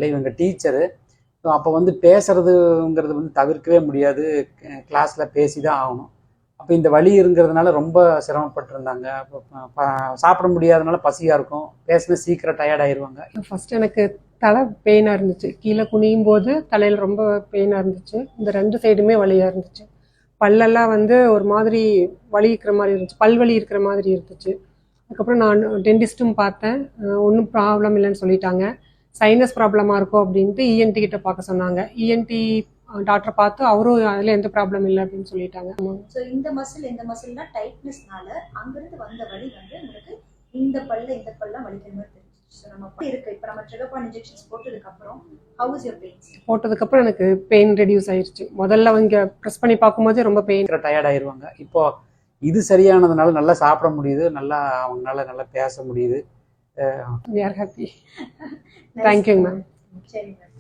இல்லை, இவங்க teacher. So அப்போ வந்து பேசுறதுங்கிறது வந்து தவிர்க்கவே முடியாது, கிளாஸில் பேசி தான் ஆகணும். அப்போ இந்த வலி இருங்கிறதுனால ரொம்ப சிரமப்பட்டிருந்தாங்க. அப்போ சாப்பிட முடியாதனால பசியாக இருக்கும், பேசினா சீக்கிரம் டயர்ட் ஆயிடுவாங்க. ஃபர்ஸ்ட் எனக்கு தலை பெயினாக இருந்துச்சு, கீழே குனியும் போது தலையில் ரொம்ப பெயினாக இருந்துச்சு, இந்த 2 சைடுமே வலியாக இருந்துச்சு. பல்லெல்லாம் வந்து ஒரு மாதிரி வலி இருக்கிற மாதிரி இருந்துச்சு, பல்வலி இருக்கிற மாதிரி இருந்துச்சு. அதுக்கப்புறம் நான் டென்டிஸ்ட்டும் பார்த்தேன், ஒன்றும் ப்ராப்ளம் இல்லைன்னு சொல்லிட்டாங்க. சைனஸ் ப்ராப்ளமாக இருக்கும் அப்படின்ட்டு இஎன்டி கிட்ட பார்க்க சொன்னாங்க. இஎன்டி டாக்டர் பார்த்து அவரும் அதில் எந்த ப்ராப்ளம் இல்லை அப்படின்னு சொல்லிட்டாங்க. ஸோ இந்த மசில்னா டைட்னஸ்னால அங்கிருந்து வந்த வலி வந்து உங்களுக்கு இந்த பல்லாம் வலிக்கிற மாதிரி தெரிஞ்சு. ஸோ நம்ம இருக்கு இப்போ நம்ம ட்ரிகர்பான் இன்ஜெக்ஷன்ஸ் போட்டதுக்கப்புறம் ஹவ் இஸ் யுவர் பெயின்? போட்டதுக்கப்புறம் எனக்கு பெயின் ரெடியூஸ் ஆயிடுச்சு. முதல்ல அவங்க ப்ரெஸ் பண்ணி பார்க்கும்போது ரொம்ப பெயின், டயர்ட் ஆயிடுவாங்க. இப்போ இது சரியானதுனால நல்லா சாப்பிட முடியுது, நல்லா அவங்களால நல்லா பேச முடியுது. we are happy. Thank you, ma'am. சரி மேம்.